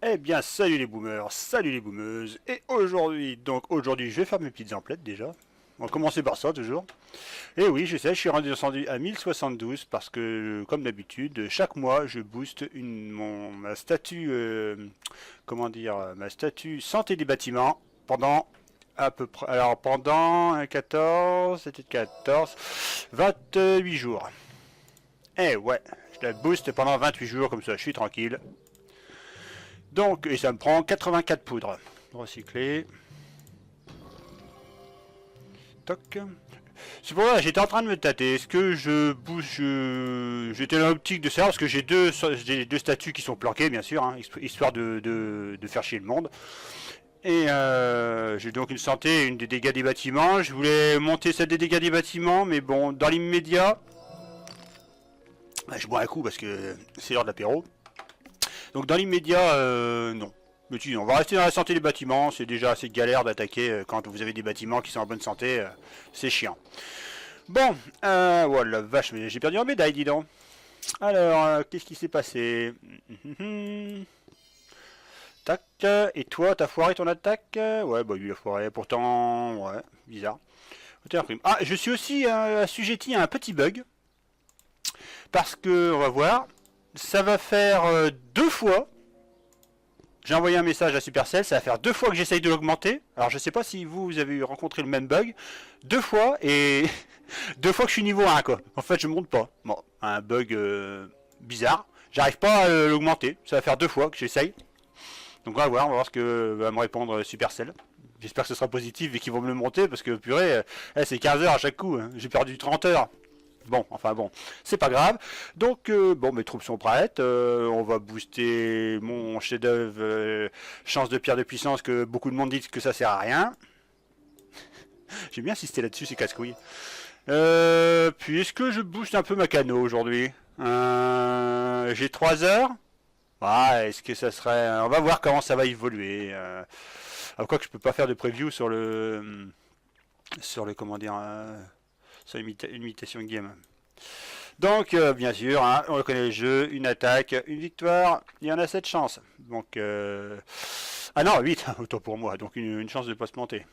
Eh bien, salut les boomers, salut les boomeuses. Et aujourd'hui, je vais faire mes petites emplettes déjà. On va commencer par ça toujours. Et oui, je sais, je suis rendu à 1072 parce que, comme d'habitude, chaque mois, je booste ma statut, comment dire, ma statut santé des bâtiments pendant à peu près, alors pendant 14, c'était 14, 28 jours. Eh ouais, je la booste pendant 28 jours comme ça, je suis tranquille. Donc, et ça me prend 84 poudres. Recycler. Toc. C'est pour ça, j'étais en train de me tâter. Est-ce que je bouge j'étais dans l'optique de savoir, parce que j'ai deux statuts qui sont planqués, bien sûr, hein, histoire de faire chier le monde. Et j'ai donc une santé et une des dégâts des bâtiments. Je voulais monter celle des dégâts des bâtiments, mais bon, dans l'immédiat, je bois un coup parce que c'est l'heure de l'apéro. Donc dans l'immédiat, non. Mais si, on va rester dans la santé des bâtiments, c'est déjà assez galère d'attaquer quand vous avez des bâtiments qui sont en bonne santé, c'est chiant. Bon, oh la vache, mais j'ai perdu en médaille, dis donc. Alors, qu'est-ce qui s'est passé? Tac, et toi, t'as foiré ton attaque? Ouais, bah lui a foiré, pourtant, ouais, bizarre. Ah, je suis aussi assujetti à un petit bug, parce que, on va voir, ça va faire deux fois. J'ai envoyé un message à Supercell, ça va faire deux fois que j'essaye de l'augmenter. Alors je sais pas si vous avez rencontré le même bug. Deux fois et deux fois que je suis niveau 1 quoi. En fait je monte pas. Bon, un bug bizarre. J'arrive pas à l'augmenter. Ça va faire deux fois que j'essaye. Donc on va voir ce que va me répondre Supercell. J'espère que ce sera positif et qu'ils vont me le monter parce que purée, c'est 15 heures à chaque coup. Hein. J'ai perdu 30 heures. Bon, enfin bon, c'est pas grave. Donc, bon, mes troupes sont prêtes. On va booster mon chef-d'œuvre chance de pierre de puissance que beaucoup de monde dit que ça sert à rien. J'ai bien insisté là-dessus, c'est casse-couille. Puis, est-ce que je booste un peu ma cano aujourd'hui? J'ai 3 heures. Ah, est-ce que ça serait... On va voir comment ça va évoluer. Quoi que je peux pas faire de preview sur le... Sur le... Comment dire... sur l'imitation de game. Donc, bien sûr, hein, on connaît le jeu, une attaque, une victoire, il y en a 7 chances. Donc, ah non, 8, autant pour moi, donc une chance de ne pas se planter.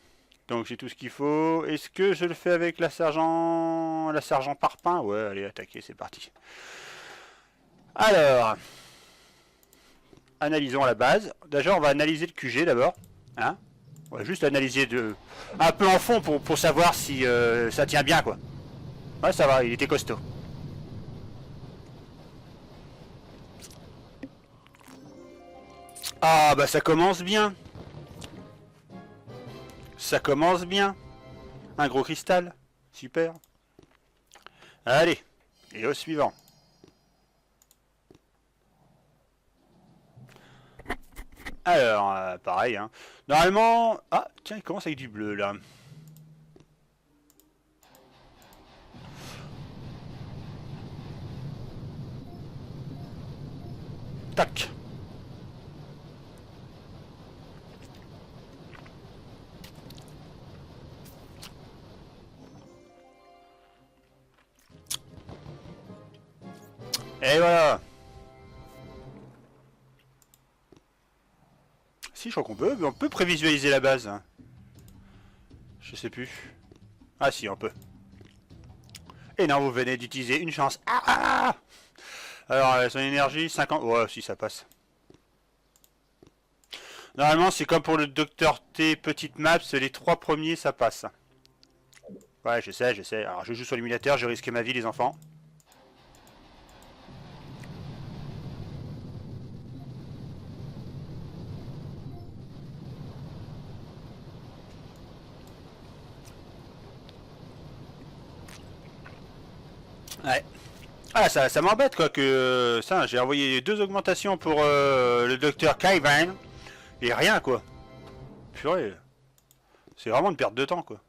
Donc j'ai tout ce qu'il faut. Est-ce que je le fais avec la sergent Parpin? Ouais, allez, attaquer, c'est parti. Alors, analysons la base. Déjà, on va analyser le QG d'abord. Hein, on va juste analyser un peu en fond pour savoir si ça tient bien, quoi. Ouais, ça va, il était costaud. Ah, bah ça commence bien. Ça commence bien. Un gros cristal. Super. Allez. Et au suivant. Alors, pareil. Hein. Normalement... Ah, tiens, il commence avec du bleu, là. Tac. Et voilà. Si, je crois on peut prévisualiser la base. Hein. Je sais plus. Ah si, on peut. Et non, vous venez d'utiliser une chance. Ah. Alors, son énergie, 50... Ouais, si, ça passe. Normalement, c'est comme pour le Docteur T petite maps, les 3 premiers, ça passe. Ouais, je sais, je sais. Alors, je joue sur l'émulateur, je risque ma vie, les enfants. Ouais. Ah, ça m'embête, quoi, que... ça, j'ai envoyé 2 augmentations pour le Docteur Kaivan, et rien, quoi. Purée. C'est vraiment une perte de temps, quoi.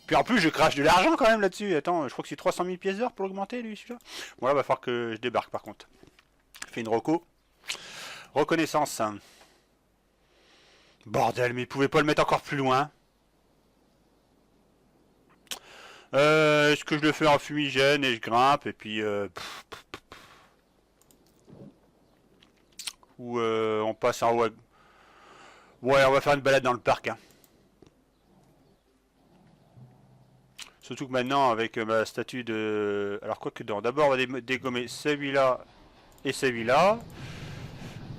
Puis en plus, je crache de l'argent quand même là-dessus. Attends, je crois que c'est 300 000 pièces d'or pour l'augmenter, lui, celui-là. Bon, là, va falloir que je débarque, par contre. Fais une reco. Reconnaissance. Bordel, mais il pouvait pas le mettre encore plus loin. Est-ce que je le fais en fumigène et je grimpe et puis... Ou on passe en haut à... Ouais, on va faire une balade dans le parc. Hein. Surtout que maintenant, avec ma statue de... Alors quoi que d'abord, on va dégommer celui-là et celui-là.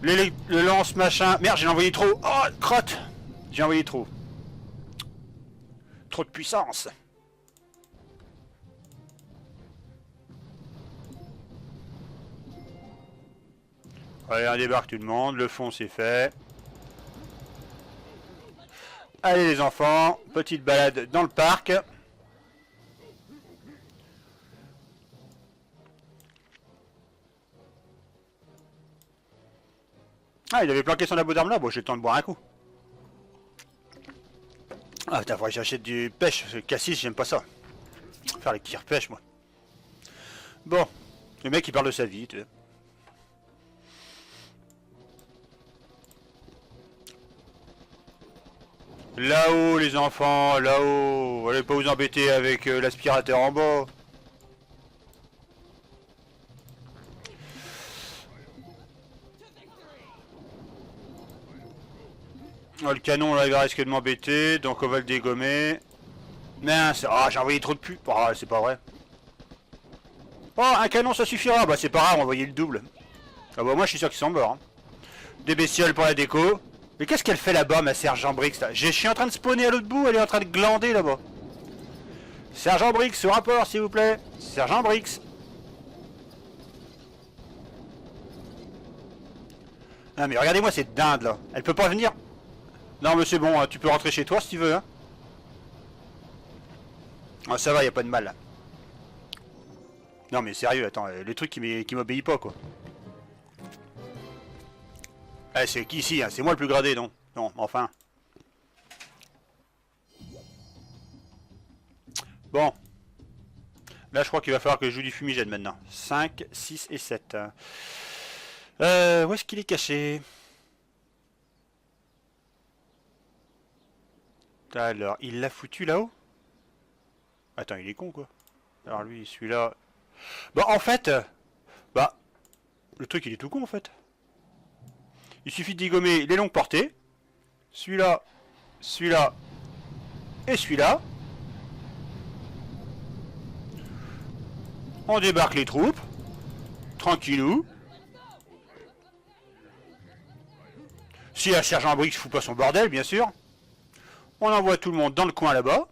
Le lance machin... Merde, j'ai envoyé trop. Oh, crotte. J'ai envoyé trop. Trop de puissance. Allez, on débarque tout le monde. Le fond, c'est fait. Allez les enfants, petite balade dans le parc. Ah, il avait planqué son abo d'arme là, bon j'ai le temps de boire un coup. Ah putain, faudrait que j'achète du pêche, cassis, j'aime pas ça. Faire les tire pêche moi. Bon, le mec il parle de sa vie, tu sais. Là-haut les enfants, là-haut, allez pas vous embêter avec l'aspirateur en bas. Oh, le canon là il va risquer de m'embêter, donc on va le dégommer. Mince, ah j'ai envoyé trop de pubs, ah c'est pas vrai. Oh un canon ça suffira, bah c'est pas grave, on va envoyer le double. Ah bah moi je suis sûr qu'ils sont morts. Hein. Des bestioles pour la déco. Mais qu'est-ce qu'elle fait là-bas ma Sergent Brix là? Je suis en train de spawner à l'autre bout, elle est en train de glander là-bas. Sergent Brix, ce rapport s'il vous plaît. Sergent Brix. Ah mais regardez-moi cette dinde là, elle peut pas venir. Non mais c'est bon, tu peux rentrer chez toi si tu veux. Hein. Ah, ça va, y a pas de mal là. Non mais sérieux, attends, le truc qui m'obéit pas quoi. Ah c'est qui ici, hein, c'est moi le plus gradé non? Non, enfin. Bon. Là je crois qu'il va falloir que je joue du fumigène maintenant. 5, 6 et 7. Où est-ce qu'il est caché? Alors, il l'a foutu là-haut? Attends, il est con quoi. Alors lui, celui-là... Bah en fait... Bah... Le truc il est tout con en fait. Il suffit de dégommer les longues portées. Celui-là, celui-là et celui-là. On débarque les troupes. Tranquillou. Si la sergent Brix fout pas son bordel, bien sûr. On envoie tout le monde dans le coin là-bas.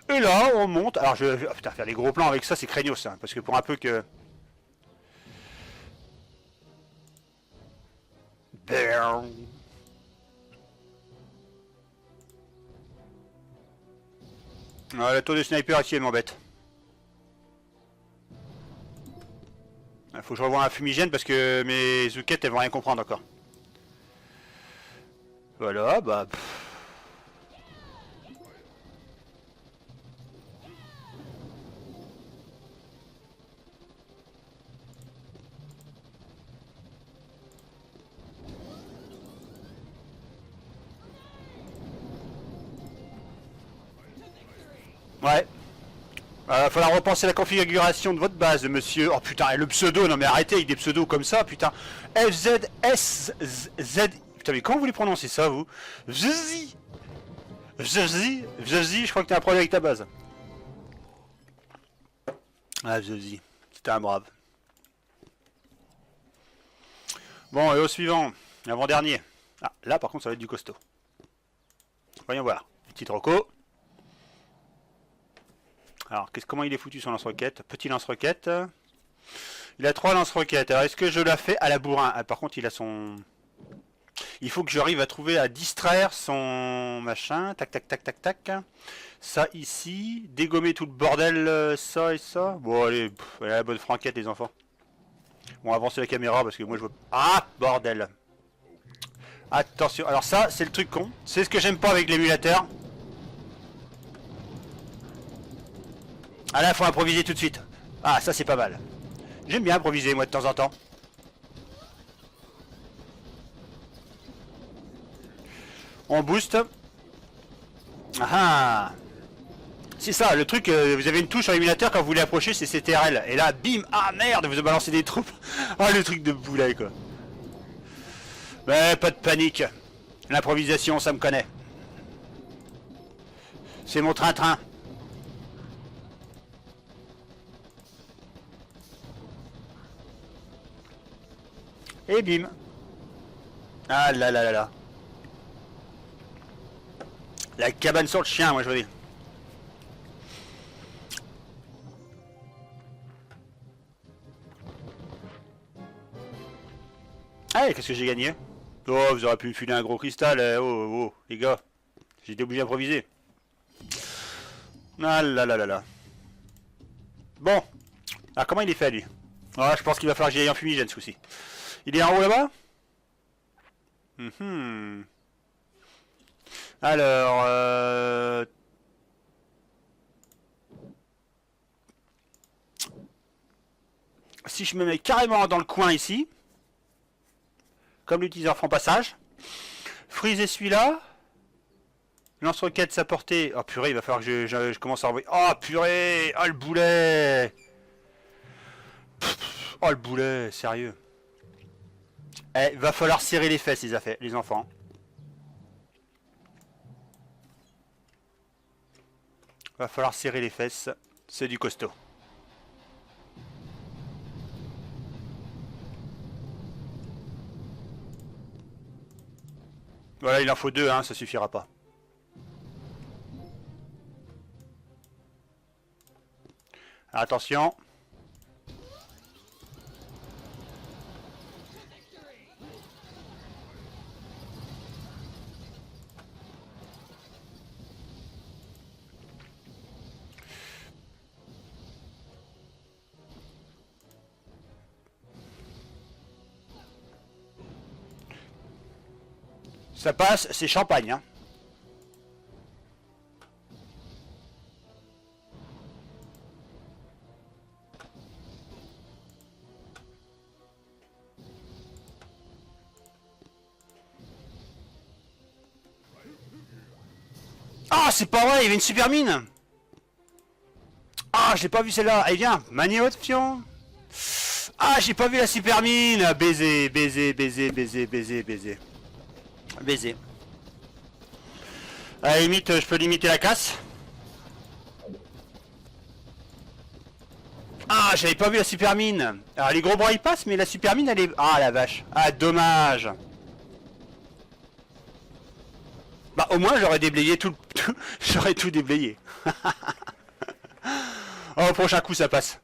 Et là, on monte. Alors, je vais putain, faire des gros plans avec ça, c'est craignos, hein, parce que pour un peu que... Ah, la tour de sniper ici, elle m'embête. Il faut que je revoie un fumigène parce que mes zoukettes, elles vont rien comprendre encore. Voilà, bah... Ouais. Falloir repenser la configuration de votre base, monsieur. Oh putain, et le pseudo, non mais arrêtez avec des pseudos comme ça, putain. FZSZ... Putain, mais comment vous les prononcez ça, vous? Vzzi, je crois que t'as un problème avec ta base. Ah, Vzzi, c'était un brave. Bon, et au suivant, l'avant-dernier. Ah, là par contre, ça va être du costaud. Voyons voir. Petit troco. Alors, comment il est foutu son lance-roquette? Petit lance-roquette. Il a 3 lance-roquettes. Alors, est-ce que je la fais à la bourrin? Ah, par contre, il a son... Il faut que j'arrive à trouver, à distraire son machin. Tac, tac, tac, tac, tac. Ça ici. Dégommer tout le bordel, ça et ça. Bon, allez, allez, la bonne franquette, les enfants. Bon, avancer la caméra parce que moi, je vois... Ah, bordel. Attention. Alors ça, c'est le truc con. C'est ce que j'aime pas avec l'émulateur. Ah là, faut improviser tout de suite. Ah, ça c'est pas mal. J'aime bien improviser moi de temps en temps. On booste. Ah, C'est ça, le truc, vous avez une touche sur l'émulateur quand vous voulez approcher, c'est CTRL. Et là, bim, ah merde, vous avez balancé des troupes. Oh, le truc de boulet, quoi. Mais pas de panique. L'improvisation, ça me connaît. C'est mon train-train. Et bim. Ah là là là là. La cabane sur le chien, moi je veux dire. Allez, qu'est-ce que j'ai gagné? Oh, vous aurez pu me filer un gros cristal. Oh, les gars. J'étais obligé d'improviser. Ah là là là là. Bon. Ah, comment il est fait, lui? Ah, je pense qu'il va falloir que j'y aille en fumigène, ce coup-ci. Il est en haut, là-bas? Alors, si je me mets carrément dans le coin ici, comme l'utilisateur franc passage, friser celui-là, lance-roquette sa portée. Oh purée, il va falloir que je commence à envoyer. Oh purée, oh le boulet. Oh le boulet, sérieux. Eh, va falloir serrer les fesses, les enfants. Va falloir serrer les fesses, c'est du costaud. Voilà, il en faut deux, hein, ça suffira pas. Attention. Ça passe, c'est champagne, hein. Ah, c'est pas vrai, il y avait une super mine. Ah, je l'ai pas vu celle-là. Allez, viens, manier option. Ah, j'ai pas vu la super mine. Baiser, baiser, baiser, baiser, baiser, baiser. Baiser. À la limite, je peux limiter la casse. Ah, j'avais pas vu la super mine. Alors, les gros bras ils passent, mais la super mine elle est. Ah la vache. Ah, dommage. Bah, au moins j'aurais déblayé tout. J'aurais tout déblayé. Oh, au prochain coup ça passe.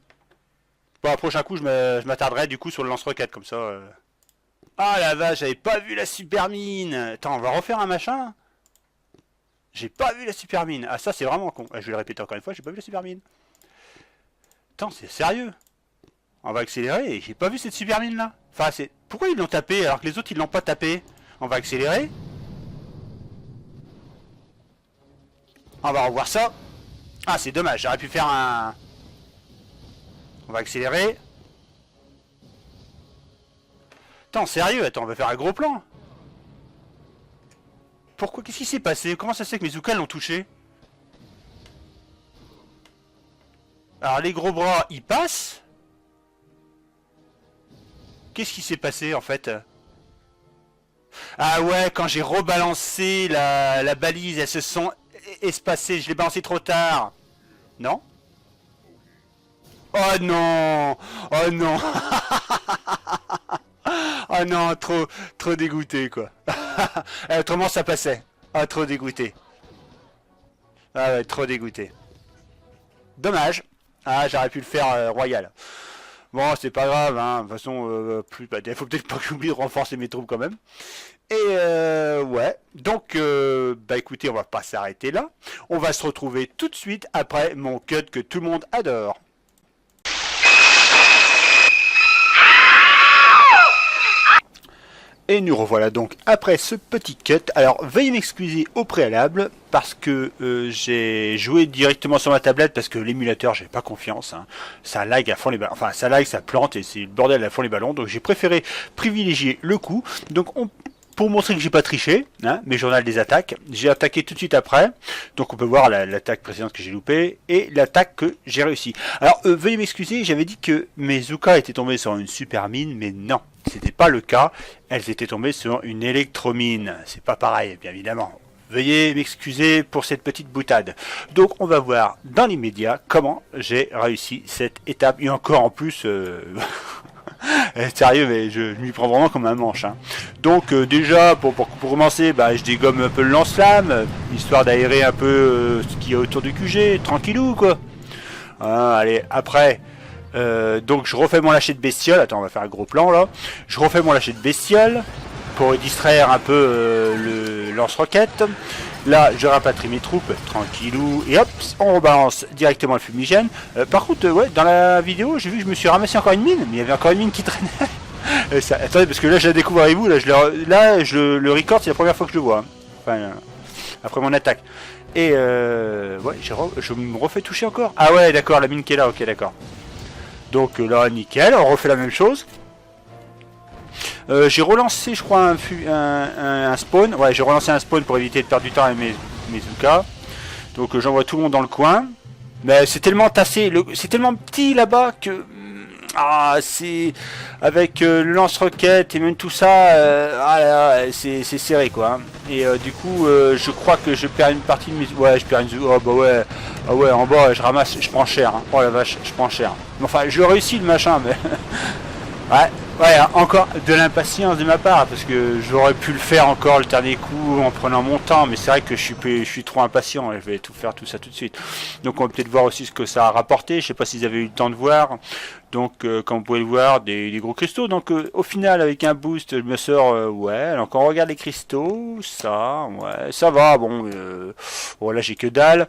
Bon, au prochain coup je m'attarderai du coup sur le lance-roquette comme ça. Ah la vache, j'avais pas vu la super mine. Attends, on va refaire un machin. J'ai pas vu la super mine. Ah, ça c'est vraiment con. Je vais le répéter encore une fois, j'ai pas vu la super mine. Attends, c'est sérieux. On va accélérer et j'ai pas vu cette super mine là. Enfin, c'est. Pourquoi ils l'ont tapé alors que les autres ils l'ont pas tapé? On va accélérer. On va revoir ça. Ah, c'est dommage, j'aurais pu faire un. On va accélérer. Attends, sérieux, attends, on va faire un gros plan. Pourquoi? Qu'est-ce qui s'est passé? Comment ça se fait que mes Zoukas l'ont touché? Alors les gros bras, ils passent. Qu'est-ce qui s'est passé en fait? Ah ouais, quand j'ai rebalancé la balise, elles se sont espacées, je l'ai balancé trop tard. Non? Oh non! Oh non! Oh non, trop dégoûté quoi. Autrement ça passait. Ah, trop dégoûté. Ah ouais, trop dégoûté. Dommage. Ah, j'aurais pu le faire royal. Bon, c'est pas grave, hein. De toute façon, il faut peut-être pas que j'oublie de renforcer mes troupes quand même. Et ouais. Donc, bah écoutez, on va pas s'arrêter là. On va se retrouver tout de suite après mon cut que tout le monde adore. Et nous revoilà donc après ce petit cut. Alors veuillez m'excuser au préalable parce que j'ai joué directement sur ma tablette parce que l'émulateur j'ai pas confiance. Hein. Ça lag à fond les ballons. Enfin ça lag, ça plante et c'est le bordel à fond les ballons. Donc j'ai préféré privilégier le coup. Donc pour montrer que j'ai pas triché, hein, mes journaux des attaques, j'ai attaqué tout de suite après. Donc on peut voir l'attaque précédente que j'ai loupée et l'attaque que j'ai réussi. Alors veuillez m'excuser, j'avais dit que mes Zuka étaient tombés sur une super mine, mais non, c'était pas le cas. Elles étaient tombées sur une électromine. C'est pas pareil, bien évidemment. Veuillez m'excuser pour cette petite boutade. Donc on va voir dans l'immédiat comment j'ai réussi cette étape. Et encore en plus... sérieux, mais je m'y prends vraiment comme un manche. Hein. Donc déjà, pour commencer, bah, je dégomme un peu le lance-flamme, histoire d'aérer un peu ce qu'il y a autour du QG, tranquillou quoi. Hein, allez, après, donc je refais mon lâcher de bestiole. Attends, on va faire un gros plan là. Je refais mon lâcher de bestiole pour distraire un peu le lance-roquette. Là, je rapatrie mes troupes, tranquillou, et hop, on rebalance directement le fumigène. Par contre, ouais, dans la vidéo, j'ai vu que je me suis ramassé encore une mine, mais il y avait encore une mine qui traînait. Attendez, parce que là, je la découvre avec vous, là, le record, c'est la première fois que je le vois. Hein. Enfin, après mon attaque. Et ouais, je me refais toucher encore. Ah ouais, d'accord, la mine qui est là, ok, d'accord. Donc là, nickel, on refait la même chose. J'ai relancé, je crois, un spawn. Ouais, j'ai relancé un spawn pour éviter de perdre du temps avec mes Zuka. Donc j'envoie tout le monde dans le coin. Mais c'est tellement tassé, c'est tellement petit là-bas que... c'est... Avec le lance-roquette et même tout ça, c'est serré quoi. Et du coup, je crois que je perds une partie de mes... Ouais, je perds une... Oh bah ouais, ah ouais, en bas, je ramasse, je prends cher. Hein. Oh la vache, je prends cher. Enfin, je réussis le machin, mais... Ouais, encore de l'impatience de ma part, parce que j'aurais pu le faire encore le dernier coup en prenant mon temps, mais c'est vrai que je suis trop impatient et je vais tout faire tout ça tout de suite. Donc on va peut-être voir aussi ce que ça a rapporté, je sais pas si vous avez eu le temps de voir. Donc comme vous pouvez le voir, des gros cristaux. Donc au final avec un boost, je me sors, ouais, donc on regarde les cristaux, ça, ouais, ça va, bon, là j'ai que dalle.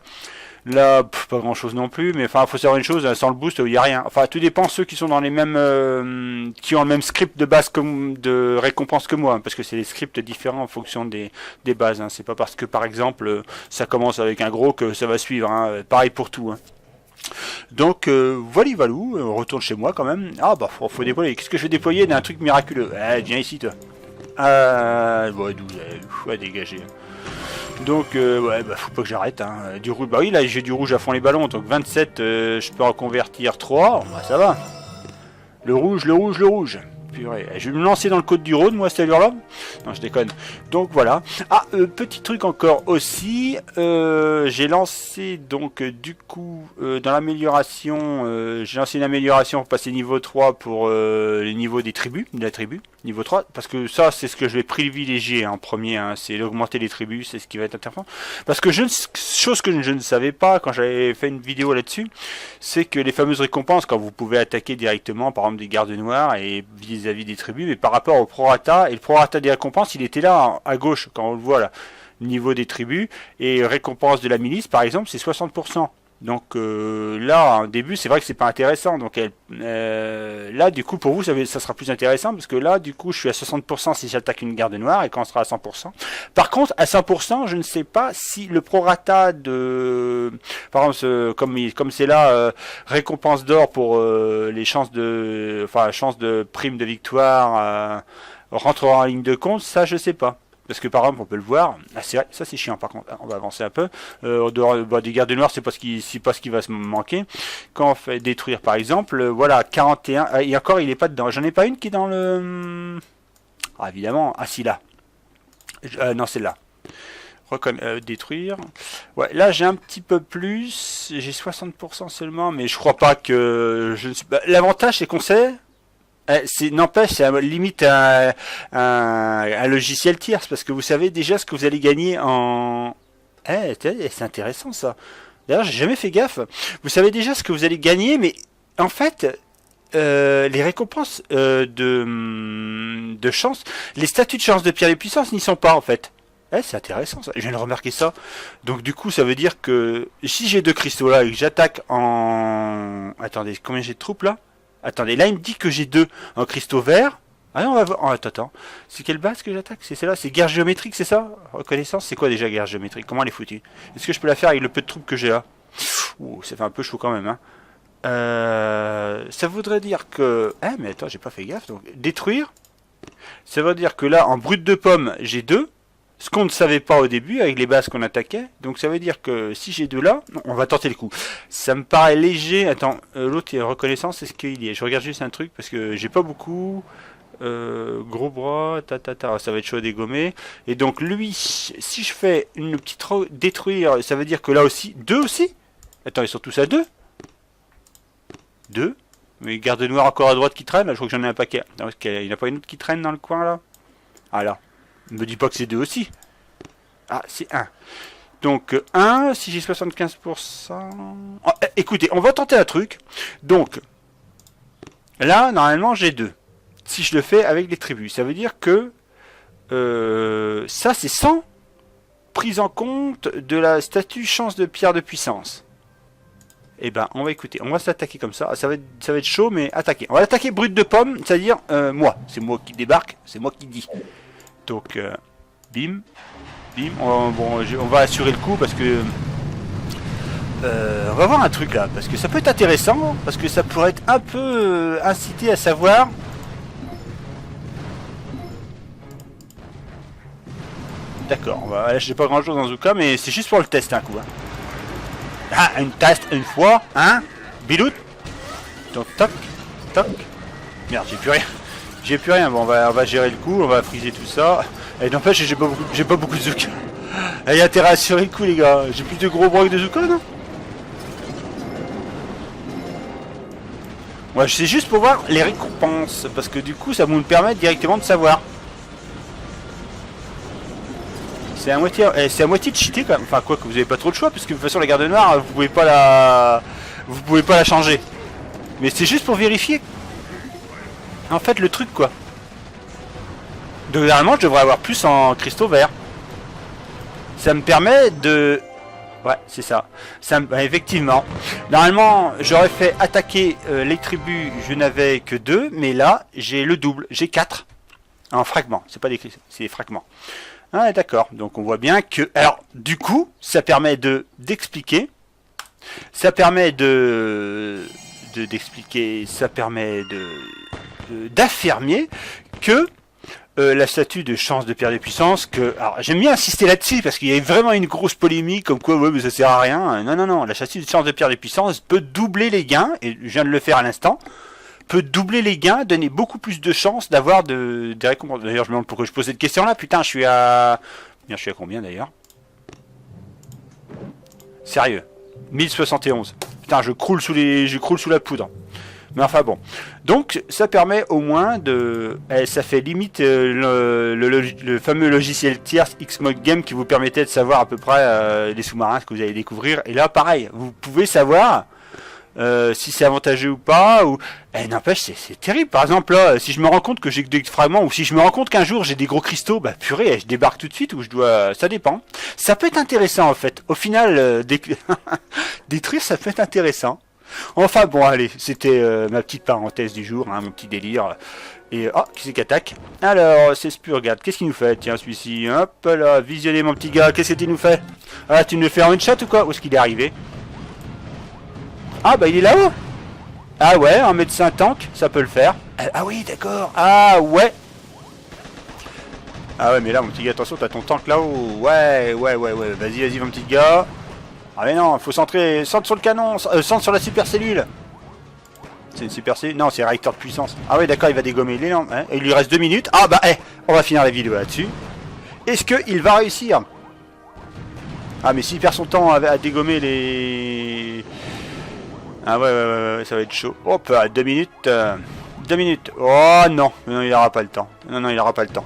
Là, pas grand chose non plus, mais enfin, faut savoir une chose, sans le boost, il n'y a rien. Enfin, tout dépend ceux qui sont dans les mêmes, qui ont le même script de base de récompense que moi, hein, parce que c'est des scripts différents en fonction des bases. Hein. C'est pas parce que par exemple, ça commence avec un gros que ça va suivre. Hein. Pareil pour tout. Hein. Donc, voilà, valou, on retourne chez moi quand même. Ah bah, faut déployer. Qu'est-ce que je vais déployer d'un truc miraculeux? Viens ici, toi. Ouais, 12, ouais, dégagé. Donc ouais, bah faut pas que j'arrête hein. Du rouge, bah oui là j'ai du rouge à fond les ballons, donc 27 je peux en convertir 3, bah ça va. Le rouge, le rouge, le rouge. Purée. Je vais me lancer dans le Côte du Rhône moi cette allure là. Non je déconne. Donc voilà. Ah petit truc encore aussi, j'ai lancé donc du coup dans l'amélioration, j'ai lancé une amélioration pour passer niveau 3 pour les niveaux des tribus, de la tribu. Niveau 3, parce que ça c'est ce que je vais privilégier en premier, hein, c'est d'augmenter les tribus, c'est ce qui va être intéressant. Parce que chose que je ne savais pas quand j'avais fait une vidéo là-dessus, c'est que les fameuses récompenses, quand vous pouvez attaquer directement par exemple des gardes noirs et vis-à-vis des tribus, mais par rapport au prorata, et le prorata des récompenses il était là à gauche quand on le voit là, niveau des tribus, et récompense de la milice par exemple c'est 60%. Donc là, au début, c'est vrai que c'est pas intéressant. Donc là, du coup, pour vous, ça sera plus intéressant parce que là, du coup, je suis à 60% si j'attaque une garde noire et quand on sera à 100%. Par contre, à 100%, je ne sais pas si le prorata de, par exemple, comme c'est là, récompense d'or pour les chances de, enfin, chance de prime de victoire rentrera en ligne de compte. Ça, je sais pas. Parce que par exemple, on peut le voir, ça c'est chiant par contre, on va avancer un peu. Des gardes noirs, c'est pas ce qui va se manquer. Quand on fait détruire par exemple, voilà, 41, et encore il est pas dedans. J'en ai pas une qui est dans le... Ah évidemment, si là. Non, c'est là. Détruire. Ouais, là j'ai un petit peu plus, j'ai 60% seulement, mais je crois pas que... L'avantage c'est qu'on sait... N'empêche, c'est limite un logiciel tierce parce que vous savez déjà ce que vous allez gagner en... c'est intéressant ça. D'ailleurs, j'ai jamais fait gaffe. Vous savez déjà ce que vous allez gagner, mais en fait, les récompenses de chance, les statuts de chance de pierre de puissance n'y sont pas en fait. C'est intéressant ça. Je viens de remarquer ça. Donc du coup, ça veut dire que si j'ai deux cristaux là et que j'attaque en... Attendez, combien j'ai de troupes là? Attendez, là il me dit que j'ai deux en cristaux verts. Ah non, on va voir. Oh, attends. C'est quelle base que j'attaque? C'est celle-là? C'est guerre géométrique, c'est ça? Reconnaissance? C'est quoi déjà guerre géométrique? Comment elle est foutue? Est-ce que je peux la faire avec le peu de troupes que j'ai là? Ouh, ça fait un peu chaud quand même, hein. Ça voudrait dire que... mais attends, j'ai pas fait gaffe. Donc, détruire. Ça veut dire que là, en brut de pomme, j'ai 2. Ce qu'on ne savait pas au début avec les bases qu'on attaquait. Donc ça veut dire que si j'ai 2 là, non, on va tenter le coup. Ça me paraît léger. Attends, l'autre est reconnaissance, est-ce qu'il y est? Je regarde juste un truc parce que j'ai pas beaucoup. Gros bras, ça va être chaud à dégommer. Et donc lui, si je fais une petite détruire, ça veut dire que là aussi, 2 aussi. Attends, ils sont tous à 2. 2. Mais garde noir encore à droite qui traîne, là, je crois que j'en ai un paquet. Il n'y en a pas une autre qui traîne dans le coin là? Ah là. Ne me dis pas que c'est 2 aussi. Ah, c'est 1. Donc 1, si j'ai 75%... Oh, écoutez, on va tenter un truc. Donc, là, normalement, j'ai 2. Si je le fais avec les tribus. Ça veut dire que... ça, c'est sans prise en compte de la statue chance de pierre de puissance. Eh ben, on va écouter. On va s'attaquer comme ça. Ça va être chaud, mais attaquer. On va l'attaquer brut de pomme, c'est-à-dire moi. C'est moi qui débarque, c'est moi qui dis. Donc, bim, bim. On va assurer le coup parce que... on va voir un truc là, parce que ça peut être intéressant, parce que ça pourrait être un peu incité à savoir... D'accord, là j'ai pas grand chose dans ce cas, mais c'est juste pour le test un coup. Hein. Ah, une test une fois, hein. Bilout. Donc, toc, toc. Merde, j'ai plus rien. J'ai plus rien, bon on va gérer le coup, on va friser tout ça. Et n'empêche, j'ai pas beaucoup de zouk. Il y a intérêt à assurer le coup les gars. J'ai plus de gros brocs de zouk, non? Ouais, c'est juste pour voir les récompenses, parce que du coup ça va nous permettre directement de savoir. C'est à moitié de cheater quand même. Enfin quoi que vous avez pas trop de choix, parce que de toute façon la garde noire, vous pouvez pas la changer. Mais c'est juste pour vérifier. En fait, le truc quoi. Donc normalement, je devrais avoir plus en cristaux verts. Ça me permet de... Ouais, c'est ça. Effectivement. Normalement, j'aurais fait attaquer les tribus, je n'avais que 2. Mais là, j'ai le double. J'ai 4. En fragments. C'est pas des cristaux, c'est des fragments. Ah, d'accord. Donc on voit bien que... Alors, du coup, ça permet d'expliquer. Ça permet d'expliquer. Ça permet d'affirmer que la statue de chance de pierre de puissance, que... Alors, j'aime bien insister là-dessus, parce qu'il y a vraiment une grosse polémique, comme quoi, ouais, mais ça sert à rien. Non, non, non. La statue de chance de pierre de puissance peut doubler les gains, et je viens de le faire à l'instant, peut doubler les gains, donner beaucoup plus de chances d'avoir des récompenses. D'ailleurs, je me demande pourquoi je pose cette question-là. Putain, je suis à combien, d'ailleurs? Sérieux. 1071. Putain, je croule sous la poudre. Mais enfin bon. Donc, ça permet au moins de... ça fait limite le fameux logiciel tierce Xmod Game qui vous permettait de savoir à peu près les sous-marins, ce que vous allez découvrir. Et là, pareil, vous pouvez savoir si c'est avantageux ou pas. N'empêche, c'est terrible. Par exemple, là, si je me rends compte que j'ai des fragments, ou si je me rends compte qu'un jour j'ai des gros cristaux, bah purée, je débarque tout de suite, ou je dois... Ça dépend. Ça peut être intéressant, en fait. Au final, détruire, ça peut être intéressant. Enfin bon, allez, c'était ma petite parenthèse du jour, hein, mon petit délire. Et oh, qui c'est qui attaque? Alors, c'est Spurgade, qu'est-ce qu'il nous fait? Tiens, celui-ci, hop là, visionné mon petit gars, qu'est-ce que tu nous fais? Ah, tu me le fais en une shot ou quoi? Où est-ce qu'il est arrivé? Ah, bah il est là-haut. Ah ouais, un médecin tank, ça peut le faire. Ah oui, d'accord, ah ouais. Ah ouais, mais là, mon petit gars, attention, t'as ton tank là-haut. Ouais, vas-y, mon petit gars. Ah mais non, il faut centrer, centre sur le canon, centre sur la super cellule. C'est une super cellule? Non, c'est un réacteur de puissance. Ah ouais, d'accord, il va dégommer les lampes. Hein. Il lui reste 2 minutes. Ah bah, on va finir la vidéo là-dessus. Est-ce qu'il va réussir? Ah mais s'il perd son temps à dégommer les... Ah ouais, ça va être chaud. Hop, 2 minutes. 2 minutes. Oh non, non, il n'aura pas le temps. Non, il n'aura pas le temps.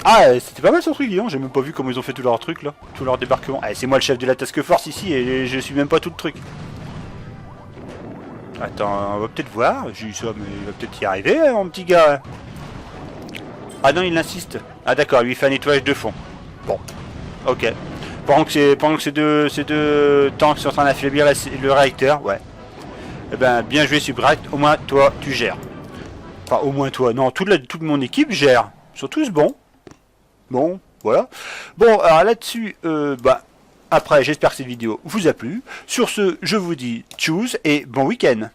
Ah, c'était pas mal son truc, dis donc. J'ai même pas vu comment ils ont fait tout leur truc là. Tout leur débarquement. C'est moi le chef de la task force ici et je suis même pas tout le truc. Attends, on va peut-être voir. J'ai eu ça, mais il va peut-être y arriver, hein, mon petit gars. Ah non, il insiste. Ah d'accord, lui il fait un nettoyage de fond. Bon, ok. Pendant que ces deux tanks sont en train d'affaiblir le réacteur, ouais. Eh ben, bien joué Subract. Au moins, toi, tu gères. Enfin, au moins toi. Non, toute mon équipe gère. Ils sont tous bons. Bon, voilà. Bon, alors là-dessus, après, j'espère que cette vidéo vous a plu. Sur ce, je vous dis tchuss et bon week-end.